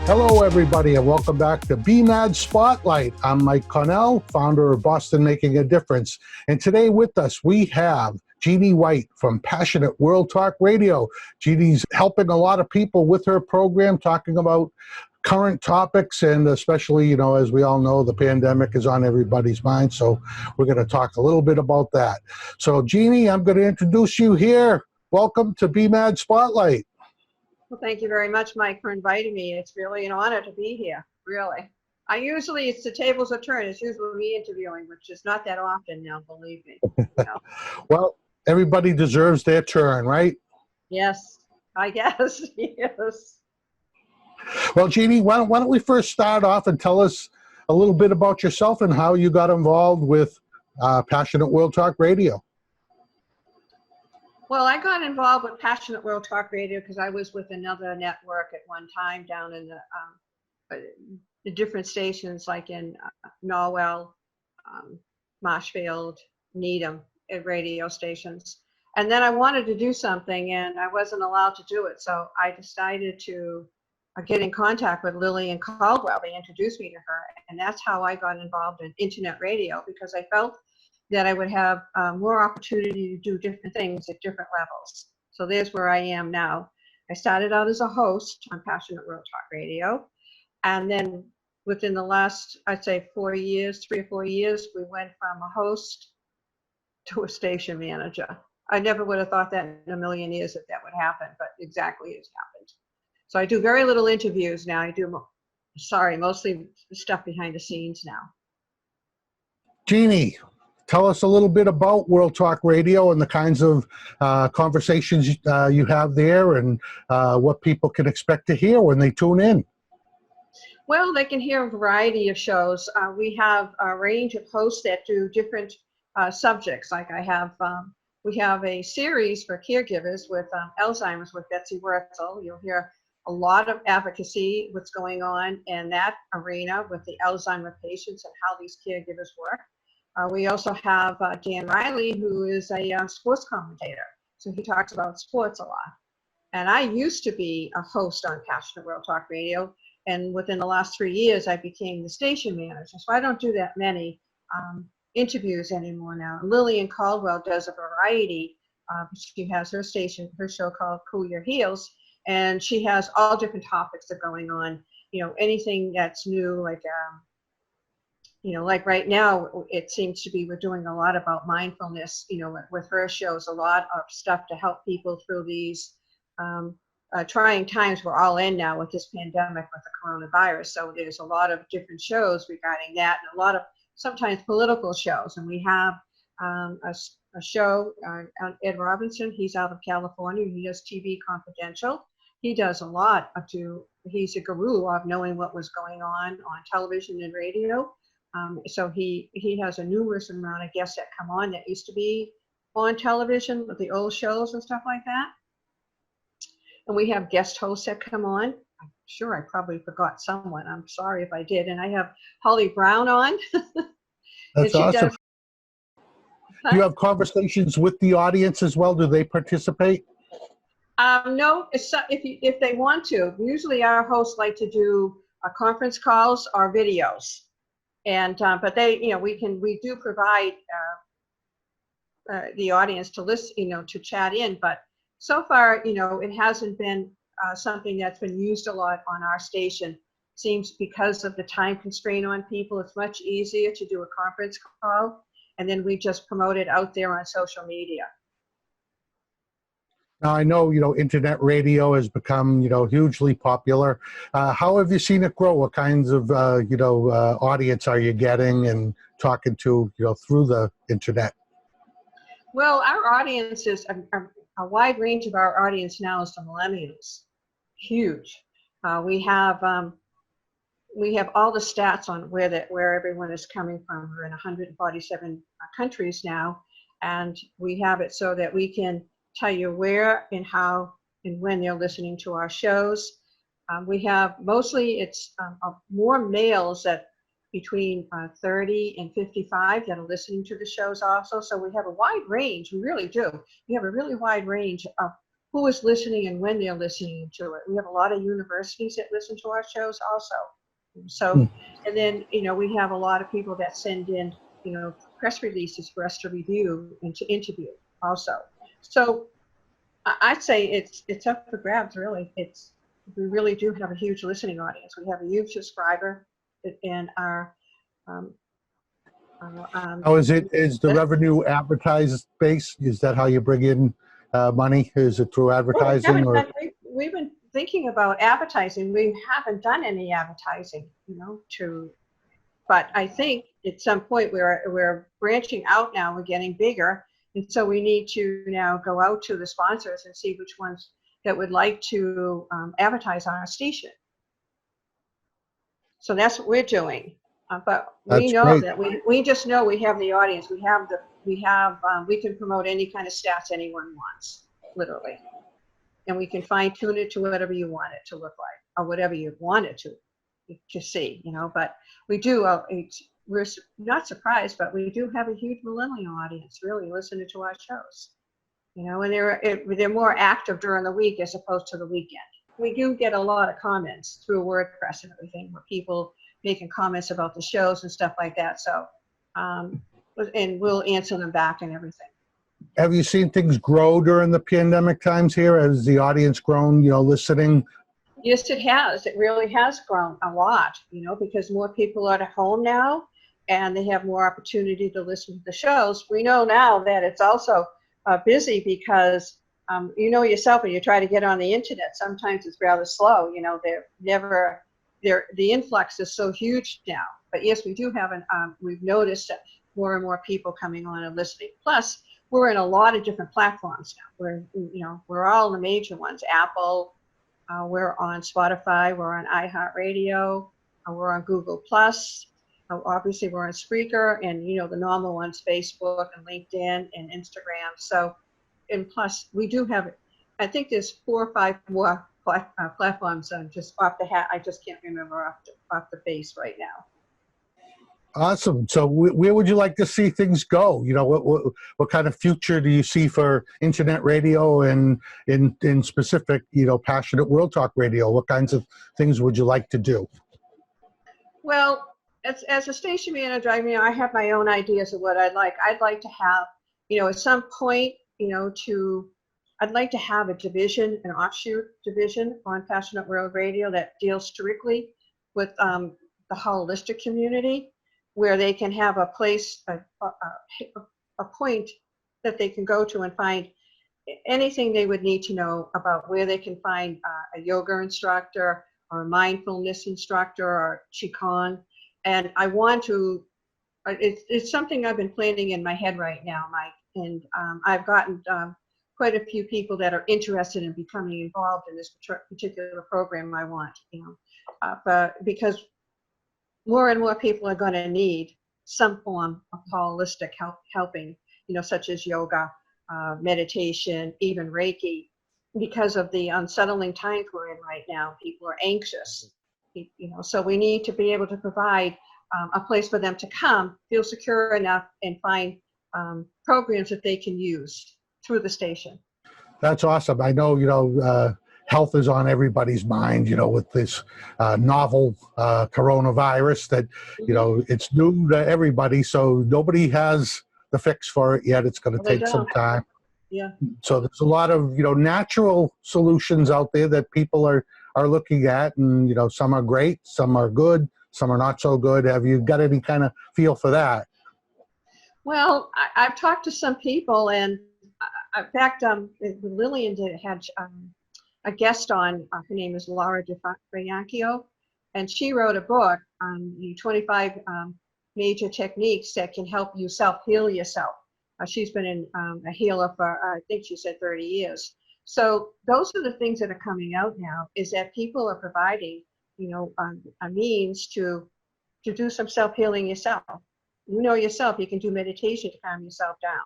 Hello, everybody, and welcome back to BMAD Spotlight. I'm Mike Connell, founder of Boston Making a Difference. And today with us, we have Jeanne White from Passionate World Talk Radio. Jeanne's helping a lot of people with her program, talking about current topics, and especially, as we all know, the pandemic is on everybody's mind. So we're going to talk a little bit about that. So, Jeanne, I'm going to introduce you here. Welcome to BMAD Spotlight. Well, thank you very much, Mike, for inviting me. It's really an honor to be here, really. It's the tables are turned. It's usually me interviewing, which is not that often now, believe me. Well, everybody deserves their turn, right? Yes, I guess, yes. Well, Jeanne, why don't we first start off and tell us a little bit about yourself and how you got involved with Passionate World Talk Radio. Well, I got involved with Passionate World Talk Radio because I was with another network at one time down in the different stations, like in Norwell, Marshfield, Needham, at radio stations. And then I wanted to do something, and I wasn't allowed to do it. So I decided to get in contact with Lillian Caldwell. They introduced me to her, and that's how I got involved in internet radio, because I felt that I would have more opportunity to do different things at different levels. So there's where I am now. I started out as a host on Passionate World Talk Radio. And then within the last, I'd say 3 or 4 years, we went from a host to a station manager. I never would have thought that in a million years that would happen, but exactly it's happened. So I do very little interviews now. I do, mostly stuff behind the scenes now. Jeanne, tell us a little bit about World Talk Radio and the kinds of conversations you have there, and what people can expect to hear when they tune in. Well, they can hear a variety of shows. We have a range of hosts that do different subjects. Like we have a series for caregivers with Alzheimer's with Betsy Wurzel. You'll hear a lot of advocacy, what's going on in that arena with the Alzheimer patients and how these caregivers work. We also have Dan Riley, who is a sports commentator. So he talks about sports a lot. And I used to be a host on Passionate World Talk Radio. And within the last 3 years, I became the station manager. So I don't do that many interviews anymore now. Lillian Caldwell does a variety. She has her show called Cool Your Heels. And she has all different topics that are going on. Anything that's new, like like right now, it seems to be we're doing a lot about mindfulness, with her shows, a lot of stuff to help people through these trying times we're all in now with this pandemic with the coronavirus. So there's a lot of different shows regarding that, and a lot of sometimes political shows. And we have a show on Ed Robinson. He's out of California. He does TV Confidential. He does a lot he's a guru of knowing what was going on television and radio. So he has a numerous amount of guests that come on that used to be on television with the old shows and stuff like that. And we have guest hosts that come on. I'm sure I probably forgot someone. I'm sorry if I did. And I have Holly Brown on. That's awesome. Do you have conversations with the audience as well? Do they participate? No, if they want to. Usually our hosts like to do conference calls or videos. And but they, we do provide the audience to listen, to chat in. But so far, it hasn't been something that's been used a lot on our station. Seems because of the time constraint on people, it's much easier to do a conference call, and then we just promote it out there on social media. Now, I know, internet radio has become, hugely popular. How have you seen it grow? What kinds of, audience are you getting and talking to, through the internet? Well, our audience is a wide range of our audience now is the millennials. Huge. We have all the stats on where everyone is coming from. We're in 147 countries now, and we have it so that we can tell you where and how and when they're listening to our shows. We have mostly it's more males that between 30 and 55 that are listening to the shows also. So we have a wide range. We really do. We have a really wide range of who is listening and when they're listening to it. We have a lot of universities that listen to our shows also. So, and then, we have a lot of people that send in, press releases for us to review and to interview also. So I'd say it's up for grabs, really. We really do have a huge listening audience. We have a huge subscriber, and our How is it? Is the revenue advertised based? Is that how you bring in money? Is it through advertising or? We've been thinking about advertising. We haven't done any advertising, but I think at some point we're branching out now. We're getting bigger, and so we need to now go out to the sponsors and see which ones that would like to advertise on our station. So that's what we're doing. But we That's know great. that we just know we have the audience. We can promote any kind of stats anyone wants, literally, and we can fine tune it to whatever you want it to look like or whatever you want it to see. But we do. We're not surprised, but we do have a huge millennial audience really listening to our shows. And they're more active during the week as opposed to the weekend. We do get a lot of comments through WordPress and everything, where people making comments about the shows and stuff like that. So, and we'll answer them back and everything. Have you seen things grow during the pandemic times here? Has the audience grown, listening? Yes, it has. It really has grown a lot, because more people are at home now and they have more opportunity to listen to the shows. We know now that it's also busy because yourself, when you try to get on the internet, sometimes it's rather slow. The influx is so huge now. But yes, we do have we've noticed that more and more people coming on and listening. Plus, we're in a lot of different platforms now. We're all the major ones. Apple, we're on Spotify, we're on iHeartRadio, we're on Google Plus. Obviously, we're on Spreaker, and the normal ones, Facebook and LinkedIn and Instagram. So, and plus, we do have, I think there's 4 or 5 more platforms just off the hat. I just can't remember off the face right now. Awesome. So where would you like to see things go? What kind of future do you see for internet radio and in specific, Passionate World Talk Radio? What kinds of things would you like to do? Well, as a station manager, I have my own ideas of what I'd like. I'd like to have, at some point, I'd like to have a division, an offshoot division on Passionate World Radio that deals strictly with the holistic community, where they can have a place, a point that they can go to and find anything they would need to know about, where they can find a yoga instructor or a mindfulness instructor or Qigong. And I want to, it's something I've been planning in my head right now, Mike, and I've gotten quite a few people that are interested in becoming involved in this particular program I want, but because more and more people are going to need some form of holistic helping, such as yoga, meditation, even Reiki, because of the unsettling times we're in right now. People are anxious, so we need to be able to provide a place for them to come, feel secure enough, and find programs that they can use through the station. That's awesome. I know, health is on everybody's mind, with this novel coronavirus that, it's new to everybody. So nobody has the fix for it yet. It's going to take some time. Yeah. So there's a lot of, natural solutions out there that people are looking at, and, some are great, some are good, some are not so good. Have you got any kind of feel for that? Well, I've talked to some people, and in fact, Lillian had a guest on. Her name is Laura DeFranchio, and she wrote a book on the 25 major techniques that can help you self-heal yourself. She's been a healer for, I think she said 30 years. So those are the things that are coming out now, is that people are providing, a means to do some self-healing yourself. Yourself, you can do meditation to calm yourself down.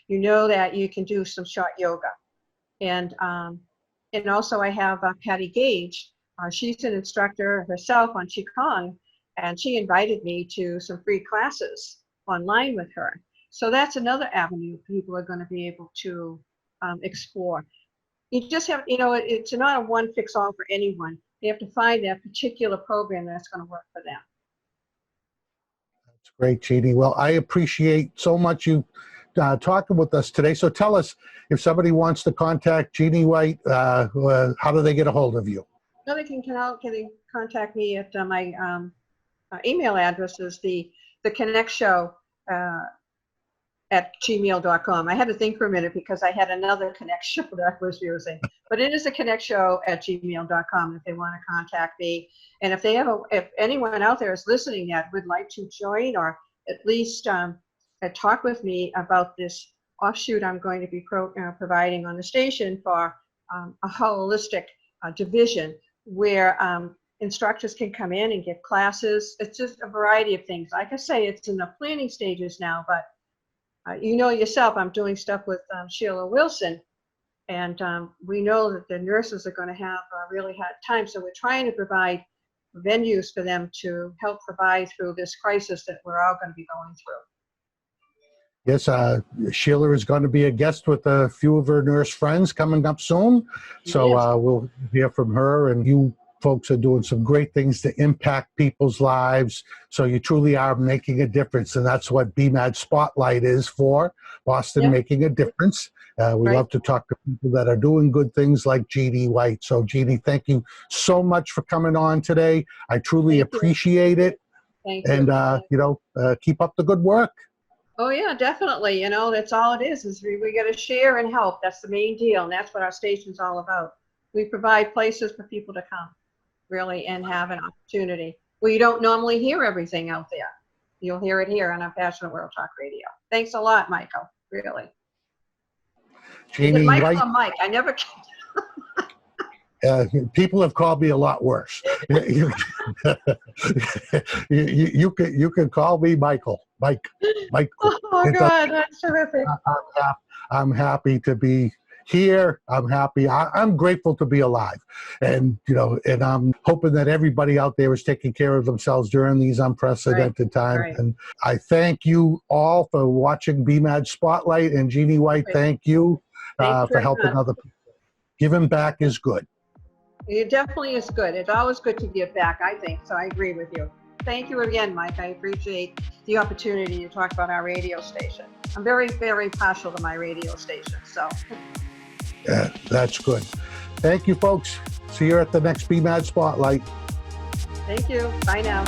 You know that you can do some short yoga. And also I have Patty Gage. She's an instructor herself on Qigong, and she invited me to some free classes online with her. So that's another avenue people are going to be able to explore. You just have, it's not a one fix all for anyone. You have to find that particular program that's going to work for them. That's great, Jeanne. Well, I appreciate so much you talking with us today. So tell us, if somebody wants to contact Jeanne White, how do they get a hold of you? No, they can contact me at my email address is the theconnectshow at gmail.com. I had to think for a minute because I had another Connect show that I was using, but it is a Connect show at gmail.com if they want to contact me. And if anyone out there is listening that would like to join or at least talk with me about this offshoot I'm going to be providing on the station for a holistic division where instructors can come in and get classes. It's just a variety of things. Like I say, it's in the planning stages now, but you know yourself, I'm doing stuff with Sheila Wilson, and we know that the nurses are going to have a really hard time. So we're trying to provide venues for them to help provide through this crisis that we're all going to be going through. Yes, Sheila is going to be a guest with a few of her nurse friends coming up soon. So Yes. We'll hear from her, and you folks are doing some great things to impact people's lives. So you truly are making a difference. And that's what BMAD Spotlight is for, Boston Yep. Making a Difference. We love to talk to people that are doing good things like Jeanne White. So Jeanne, thank you so much for coming on today. I truly appreciate it. Thank you. And, keep up the good work. Oh yeah, definitely. That's all it is we got to share and help. That's the main deal. And that's what our station's all about. We provide places for people to come really and have an opportunity. Well, you don't normally hear everything out there. You'll hear it here on our Passionate World Talk Radio. Thanks a lot, Michael. Really. Jeanne Michael White, or Mike? I never. people have called me a lot worse. you can call me Michael. Mike. Oh God, that's terrific. I'm happy to be here. I'm happy. I'm grateful to be alive, and and I'm hoping that everybody out there is taking care of themselves during these unprecedented times. Right. And I thank you all for watching BMAD Spotlight, and Jeanne White, thank you for helping other people. Giving back is good. It definitely is good. It's always good to give back, I think. So I agree with you. Thank you again, Mike. I appreciate the opportunity to talk about our radio station. I'm very, very partial to my radio station. So. Yeah, that's good. Thank you, folks. See you at the next BMAD Spotlight. Thank you. Bye now.